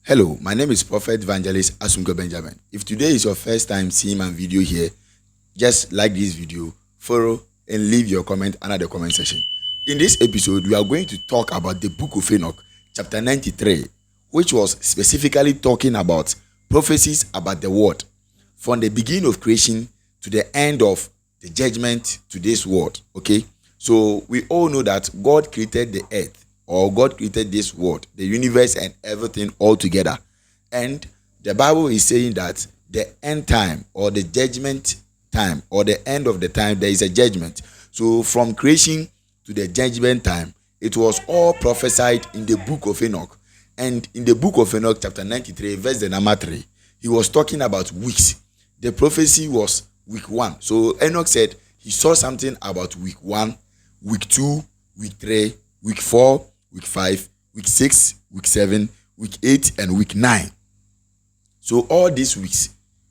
Hello, my name is Prophet Evangelist Asunko Benjamin. If today is your first time seeing my video here, just like this video, follow, and leave your comment under the comment section. In this episode, we are going to talk about the Book of Enoch, chapter 93, which was specifically talking about prophecies about the world, from the beginning of creation to the end of the judgment to this world. Okay, so we all know that God created the earth, or God created this world, the universe and everything all together. And the Bible is saying that the end time, or the judgment time, or the end of the time, there is a judgment. So from creation to the judgment time, it was all prophesied in the Book of Enoch. And in the Book of Enoch, chapter 93, verse the number 3, he was talking about weeks. The prophecy was week 1. So Enoch said he saw something about week 1, week 2, week 3, week 4, week 5, week 6, week 7, week 8, and week 9. So all these weeks,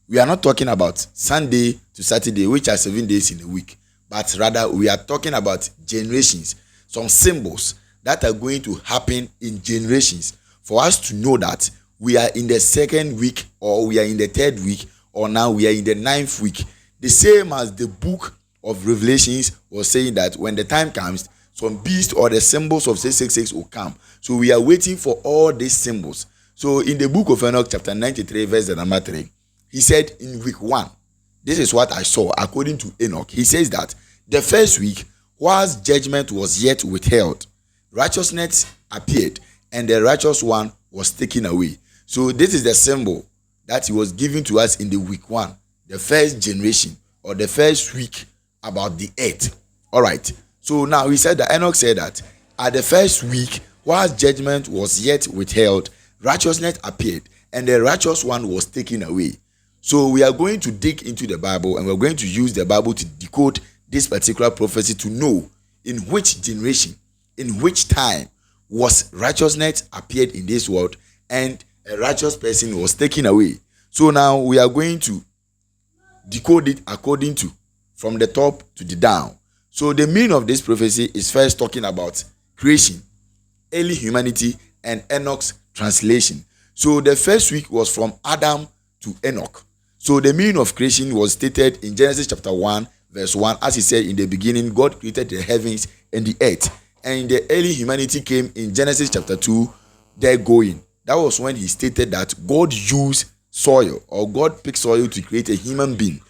we are not talking about Sunday to Saturday, which are 7 days in a week, but rather we are talking about generations, some symbols that are going to happen in generations for us to know that we are in the second week, or we are in the third week, or now we are in the 9th week. The same as the book of Revelations was saying that when the time comes, some beast or the symbols of 666 will come. So we are waiting for all these symbols. So in the Book of Enoch, chapter 93, verse number 3, he said in week 1, this is what I saw according to Enoch. He says that the first week, whilst judgment was yet withheld, righteousness appeared, and the righteous one was taken away. So this is the symbol that he was given to us in the week 1, the first generation, or the first week about the earth. All right. So now he said that Enoch said that at the first week, whilst judgment was yet withheld, righteousness appeared, and the righteous one was taken away. So we are going to dig into the Bible, and we're going to use the Bible to decode this particular prophecy to know in which generation, in which time was righteousness appeared in this world, and a righteous person was taken away. So now we are going to decode it according to from the top to the down. So the meaning of this prophecy is first talking about creation, early humanity, and Enoch's translation. So the first week was from Adam to Enoch. So the meaning of creation was stated in Genesis chapter 1, verse 1, as he said, in the beginning, God created the heavens and the earth. And the early humanity came in Genesis chapter 2, there going. That was when he stated that God used soil, or God picked soil to create a human being.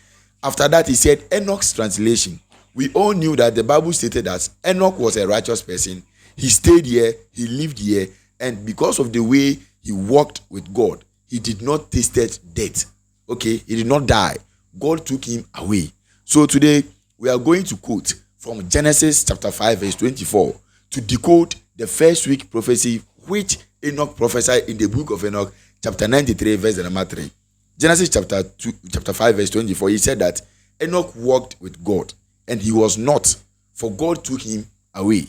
After that, he said Enoch's translation. We all knew that the Bible stated that Enoch was a righteous person. He stayed here, he lived here, and because of the way he walked with God, he did not taste death. Okay, he did not die. God took him away. So today, we are going to quote from Genesis chapter 5, verse 24, to decode the first week prophecy which Enoch prophesied in the Book of Enoch, chapter 93, verse number 3. Genesis chapter 5, verse 24, he said that Enoch walked with God, and he was not, for God took him away.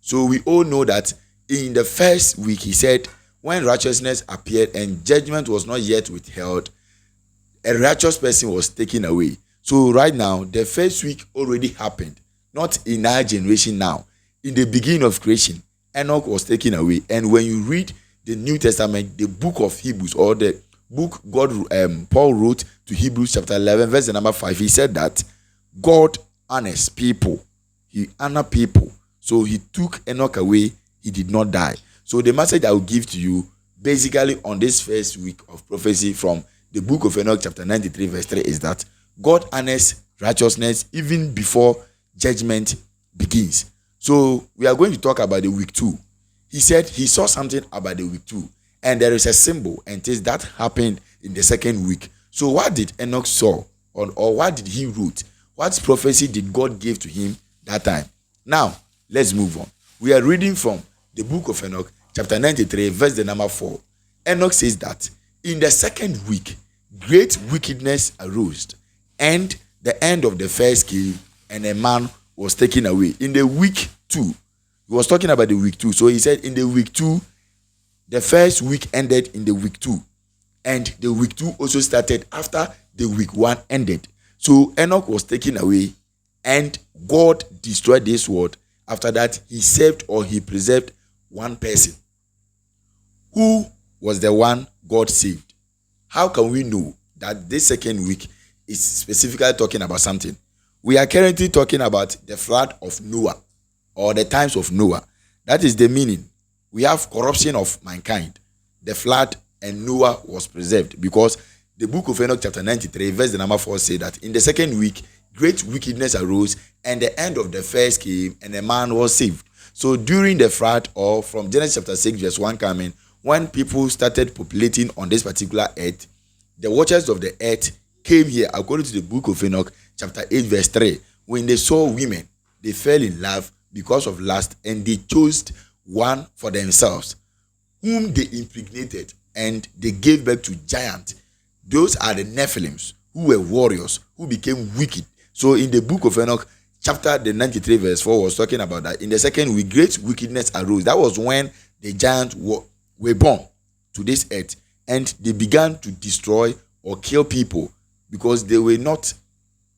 So we all know that in the first week, he said, when righteousness appeared and judgment was not yet withheld, a righteous person was taken away. So right now, the first week already happened, not in our generation now. In the beginning of creation, Enoch was taken away. And when you read the New Testament, the book of Hebrews, or the book Paul wrote to Hebrews chapter 11, verse number 5, he said that God honors people. He honored people. So he took Enoch away. He did not die. So the message I will give to you basically on this first week of prophecy from the Book of Enoch chapter 93 verse 3 is that God honors righteousness even before judgment begins. So we are going to talk about the week 2. He said he saw something about the week 2, and there is a symbol, and it is that happened in the second week. So what did Enoch saw, or what did he wrote? What prophecy did God give to him that time? Now, let's move on. We are reading from the Book of Enoch, chapter 93, verse the number 4. Enoch says that in the second week, great wickedness arose, and the end of the first came, and a man was taken away. In the week 2, he was talking about the week 2. So he said in the week 2, the first week ended in the week 2. And the week 2 also started after the week 1 ended. So Enoch was taken away, and God destroyed this world. After that, he saved, or he preserved one person who was the one God saved. How can we know that this second week is specifically talking about something? We are currently talking about the flood of Noah, or the times of Noah. That is the meaning. We have corruption of mankind, the flood, and Noah was preserved, because the book of Enoch chapter 93 verse the number 4 say that in the second week great wickedness arose, and the end of the first came, and a man was saved. So during the flood, or from Genesis chapter 6 verse 1 coming, when people started populating on this particular earth, the watchers of the earth came here, according to the book of Enoch chapter 8 verse 3. When they saw women, they fell in love because of lust, and they chose one for themselves, whom they impregnated, and they gave birth to giants. Those are the Nephilims, who were warriors, who became wicked. So in the book of Enoch chapter the 93 verse 4 was talking about that in the second week great wickedness arose. That was when the giants were born to this earth, and they began to destroy or kill people, because they were not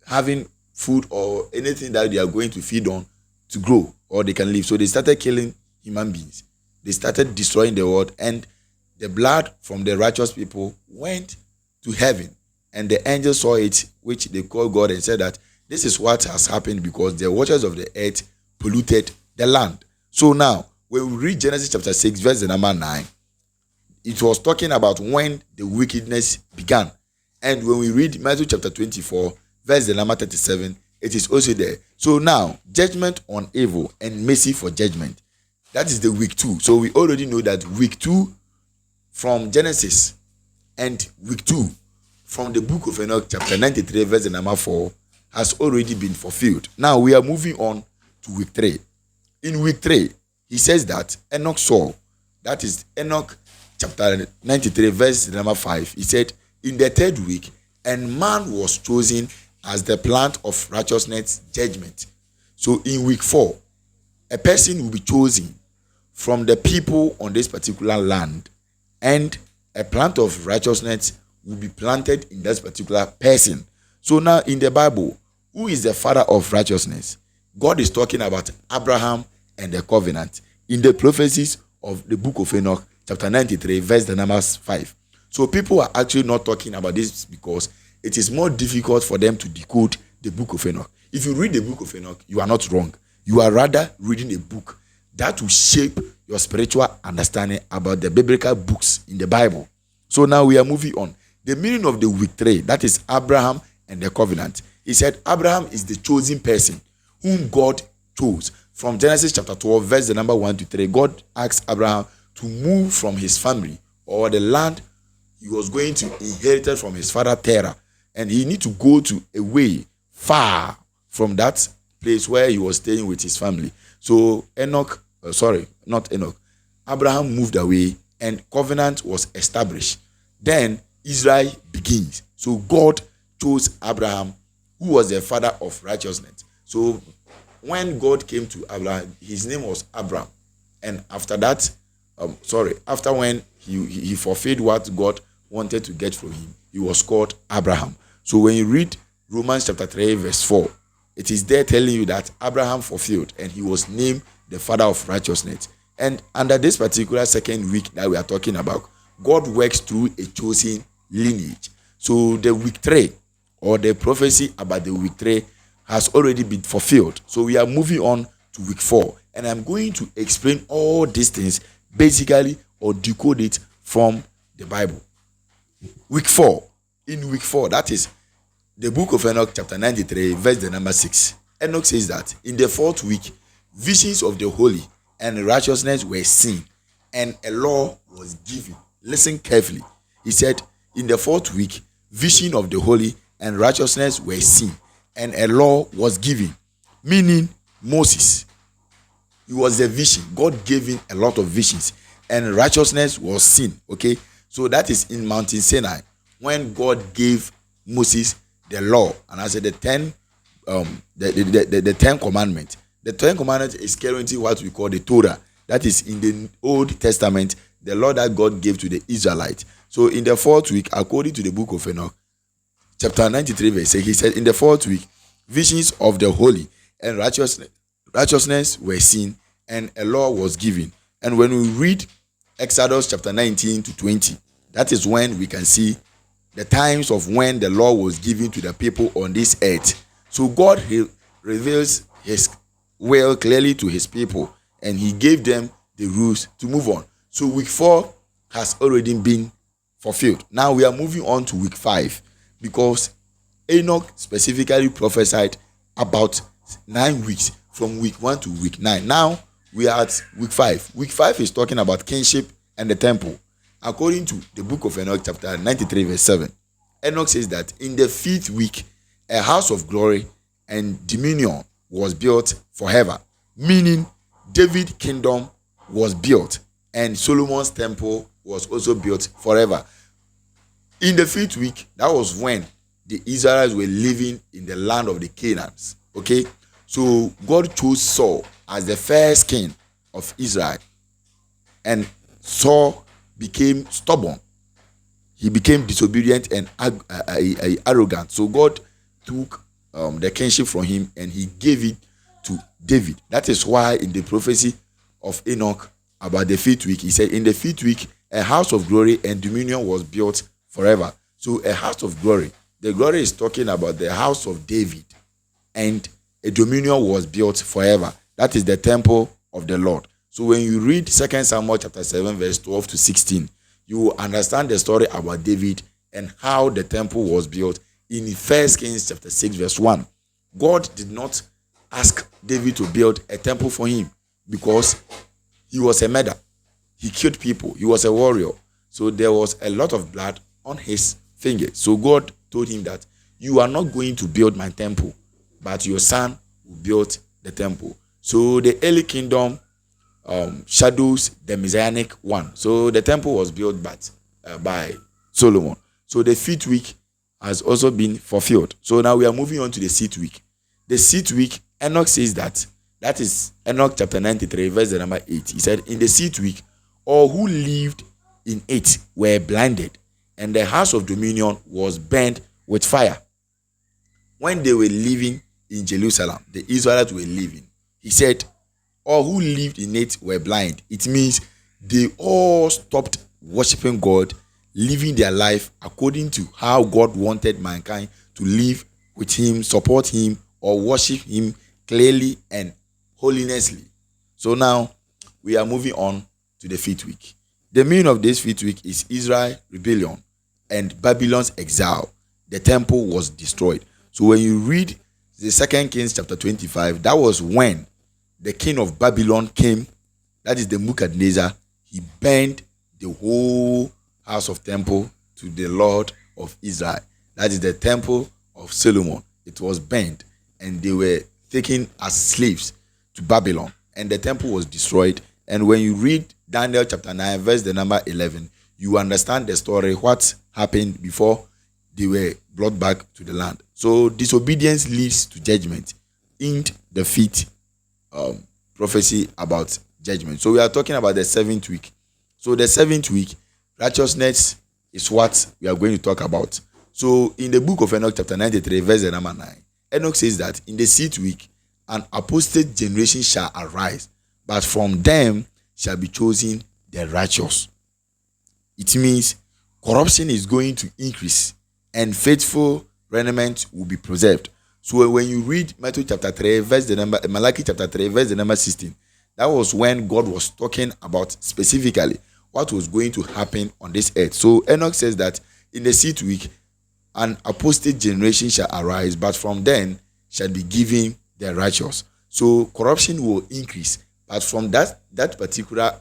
having food or anything that they are going to feed on to grow or they can live. So they started killing human beings. They started destroying the world, and the blood from the righteous people went to heaven, and the angels saw it, which they called God, and said that this is what has happened because the waters of the earth polluted the land. So now when we read Genesis chapter 6 verse the number 9, it was talking about when the wickedness began. And when we read Matthew chapter 24 verse the number 37, it is also there. So now, judgment on evil and mercy for judgment. That is the week 2. So we already know that week 2 from Genesis and week 2 from the book of Enoch chapter 93 verse the number 4 has already been fulfilled. Now we are moving on to week 3. In week 3, he says that Enoch saw, that is Enoch chapter 93 verse the number 5, he said, in the third week, and man was chosen as the plant of righteousness judgment. So in week 4, a person will be chosen from the people on this particular land, and a plant of righteousness will be planted in that particular person. So now in the Bible, who is the father of righteousness? God is talking about Abraham and the covenant in the prophecies of the book of Enoch chapter 93 verse the number 5. So people are actually not talking about this because it is more difficult for them to decode the book of Enoch. If you read the book of Enoch, you are not wrong. You are rather reading a book that will shape your spiritual understanding about the biblical books in the Bible. So now we are moving on. The meaning of the week 3, that is Abraham and the covenant. He said Abraham is the chosen person whom God chose. From Genesis chapter 12 verse the number 1 to 3, God asked Abraham to move from his family or the land he was going to inherit from his father Terah, and he need to go to away far from that place where he was staying with his family. So Abraham moved away, and covenant was established. Then Israel begins. So God chose Abraham, who was the father of righteousness. So when God came to Abraham, his name was Abram. And after that, after when he fulfilled what God wanted to get from him, he was called Abraham. So when you read Romans chapter 3 verse 4, it is there telling you that Abraham fulfilled, and he was named the father of righteousness. And under this particular second week that we are talking about, God works through a chosen lineage. So the week 3, or the prophecy about the week 3, has already been fulfilled. So we are moving on to week 4, and I'm going to explain all these things basically, or decode it from the Bible. Week 4. In week 4, that is the book of Enoch chapter 93 verse the number 6. Enoch says that in the 4th week, visions of the holy and righteousness were seen, and a law was given. Listen carefully. He said, in the 4th week, vision of the holy and righteousness were seen, and a law was given. Meaning Moses, he was a vision. God gave him a lot of visions, and righteousness was seen. Okay, so that is in Mountain Sinai, when God gave Moses the law, and I said the 10 commandments. The 10 commandments is currently what we call the Torah. That is in the Old Testament, the law that God gave to the Israelites. So in the 4th week, according to the book of Enoch, chapter 93 verse 6, he said, in the 4th week, visions of the holy and righteousness were seen, and a law was given. And when we read Exodus chapter 19 to 20. That is when we can see the times of when the law was given to the people on this earth. So God reveals his will clearly to his people, and he gave them the rules to move on. So week 4 has already been fulfilled. Now we are moving on to week 5, because Enoch specifically prophesied about 9 weeks, from week 1 to week 9. Now we are at week 5. Week 5 is talking about kingship and the temple. According to the book of Enoch chapter 93 verse 7, Enoch says that in the 5th week, a house of glory and dominion was built forever, meaning David's kingdom was built and Solomon's temple was also built forever. In the 5th week, that was when the Israelites were living in the land of the Canaanites. Okay, so God chose Saul as the first king of Israel, and Saul became stubborn. He became disobedient and arrogant. So God took the kingship from him and he gave it to David. That is why in the prophecy of Enoch about the 5th week, he said, in the 5th week, a house of glory and dominion was built forever. So a house of glory, the glory is talking about the house of David, and a dominion was built forever. That is the temple of the Lord. So when you read 2 Samuel chapter 7 verse 12 to 16, you will understand the story about David and how the temple was built in 1 Kings chapter 6 verse 1. God did not ask David to build a temple for him because he was a murderer. He killed people. He was a warrior. So there was a lot of blood on his fingers. So God told him that you are not going to build my temple, but your son will build the temple. So the early kingdom shadows the messianic one. So the temple was built by Solomon. So the 5th week has also been fulfilled. So now we are moving on to the 6th week. The 6th week, Enoch says that is Enoch chapter 93 verse number 8. He said, in the 6th week, all who lived in it were blinded, and the house of dominion was burned with fire. When they were living in Jerusalem, the Israelites were living. He said, all who lived in it were blind. It means they all stopped worshiping God, living their life according to how God wanted mankind to live with him, support him, or worship him clearly and holinessly. So now we are moving on to the 5th week. The meaning of this 5th week is Israel rebellion and Babylon's exile. The temple was destroyed. So when you read the 2 Kings chapter 25, that was when the king of Babylon came, that is the Nebuchadnezzar. He burned the whole house of temple to the Lord of Israel. That is the temple of Solomon. It was burned and they were taken as slaves to Babylon, and the temple was destroyed. And when you read Daniel chapter 9 verse the number 11, you understand the story, what happened before they were brought back to the land. So disobedience leads to judgment in the 5th prophecy about judgment. So we are talking about the 7th week. So the 7th week, righteousness is what we are going to talk about. So in the book of Enoch chapter 93 verse number 9, Enoch says that in the 6th week, an apostate generation shall arise, but from them shall be chosen the righteous. It means corruption is going to increase and faithful remnant will be preserved. So when you read Matthew chapter 3 verse the number, Malachi chapter 3 verse the number 16, that was when God was talking about specifically what was going to happen on this earth. So Enoch says that in the 6th week, an apostate generation shall arise, but from then shall be given the righteous. So corruption will increase, but from that particular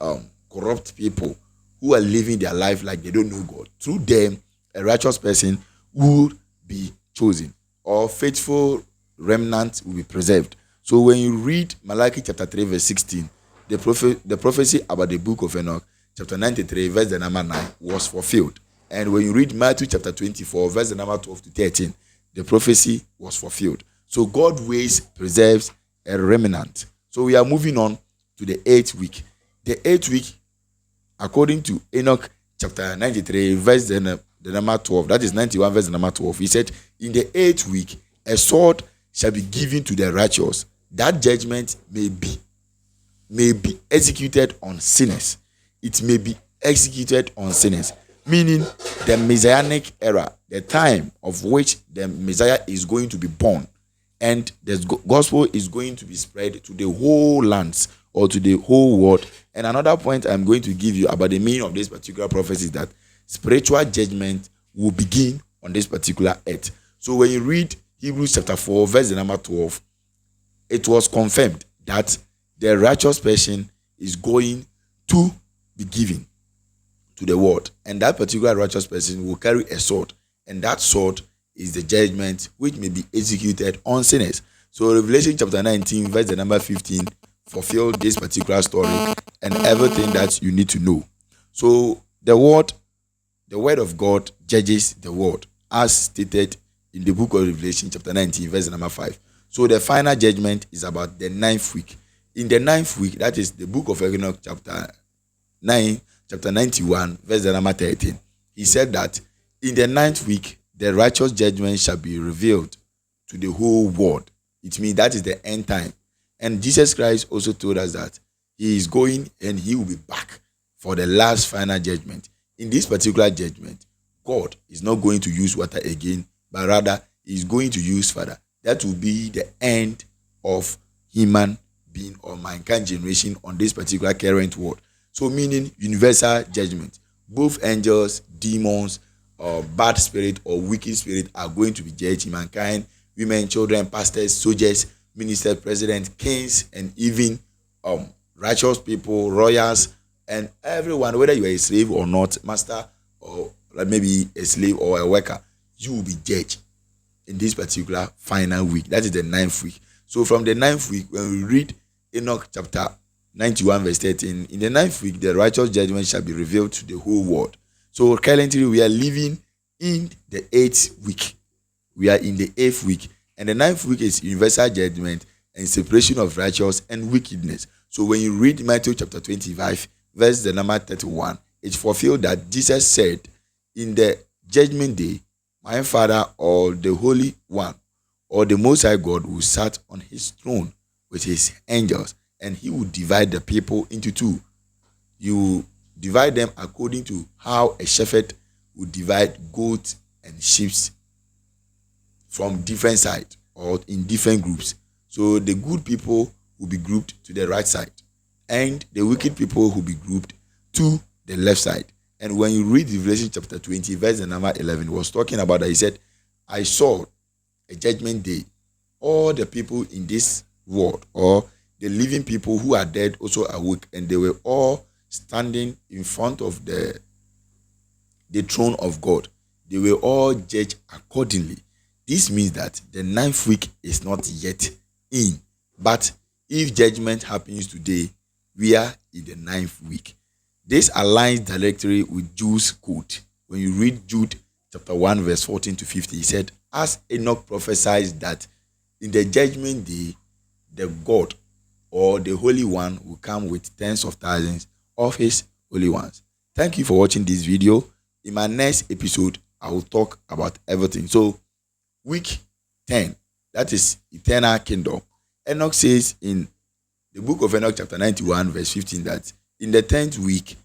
corrupt people who are living their life like they don't know God, through them a righteous person will be chosen, or faithful remnant will be preserved. So when you read Malachi chapter 3 verse 16, the prophecy about the book of Enoch chapter 93 verse the number 9 was fulfilled. And when you read Matthew chapter 24 verse the number 12 to 13, the prophecy was fulfilled. So God ways preserves a remnant. So we are moving on to the 8th week. The 8th week, according to Enoch chapter 93 verse the number 12, that is 91 verse the number 12, he said, in the 8th week, a sword shall be given to the righteous, that judgment may be executed on sinners. It may be executed on sinners, meaning the messianic era, the time of which the Messiah is going to be born, and the gospel is going to be spread to the whole lands or to the whole world. And another point I'm going to give you about the meaning of this particular prophecy is that spiritual judgment will begin on this particular earth. So when you read Hebrews chapter 4, verse number 12, it was confirmed that the righteous person is going to be given to the world, and that particular righteous person will carry a sword, and that sword is the judgment which may be executed on sinners. So Revelation chapter 19, verse the number 15 fulfill this particular story and everything that you need to know. So the word of God judges the world, as stated in the book of Revelation chapter 19, verse number 5. So the final judgment is about the 9th week. In the 9th week, that is the book of Enoch chapter 91, verse number 13. He said that in the 9th week, the righteous judgment shall be revealed to the whole world. It means that is the end time. And Jesus Christ also told us that he is going and he will be back for the last final judgment. In this particular judgment, God is not going to use water again, but rather he is going to use fire. That will be the end of human being or mankind generation on this particular current world. So meaning universal judgment. Both angels, demons, or bad spirit or wicked spirit are going to be judged. Mankind, women, children, pastors, soldiers, ministers, presidents, kings, and even righteous people, royals, and everyone, whether you are a slave or not, master or maybe a slave or a worker, you will be judged in this particular final week. That is the 9th week. So from the 9th week, when we read Enoch chapter 91 verse 13, in the 9th week, the righteous judgment shall be revealed to the whole world. So currently we are living in the 8th week. We are in the 8th week. And the 9th week is universal judgment and separation of righteous and wickedness. So when you read Matthew chapter 25, verse the number 31, it fulfilled that Jesus said, in the judgment day, my Father or the Holy One or the Most High God will sit on his throne with his angels, and he will divide the people into two. You divide them according to how a shepherd would divide goats and sheep from different sides or in different groups. So the good people will be grouped to the right side, and the wicked people will be grouped to the left side. And when you read Revelation chapter 20, verse number 11, was talking about that. He said, I saw a judgment day. All the people in this world, or the living people who are dead, also awake, and they were all standing in front of the throne of God. They were all judged accordingly. This means that the 9th week is not yet in. But if judgment happens today, we are in the 9th week. This aligns directly with Jude's quote. When you read Jude chapter 1 verse 14 to 50, he said, as Enoch prophesied that in the judgment day, the God or the Holy One will come with tens of thousands of his holy ones. Thank you for watching this video. In my next episode, I will talk about everything. So, week 10, that is eternal kingdom. Enoch says in the book of Enoch chapter 91 verse 15 that in the 10th week,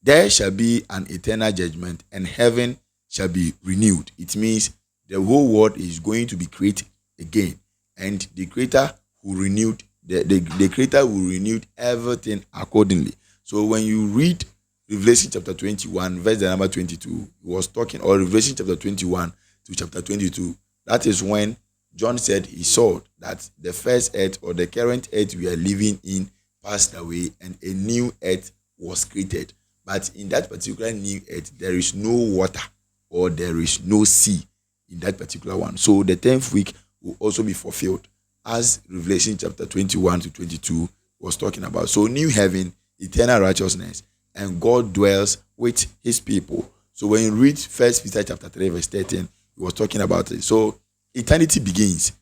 there shall be an eternal judgment and heaven shall be renewed. It means the whole world is going to be created again, and the creator who renewed the creator will renew everything accordingly. So when you read Revelation chapter 21 verse the number 22, he was talking, or Revelation chapter 21 to chapter 22, that is when John said he saw that the first earth or the current earth we are living in passed away and a new earth was created. But in that particular new earth, there is no water or there is no sea in that particular one. So the 10th week will also be fulfilled as Revelation chapter 21 to 22 was talking about. So new heaven, eternal righteousness, and God dwells with his people. So when you read 1 Peter chapter 3 verse 13, he was talking about it. So eternity begins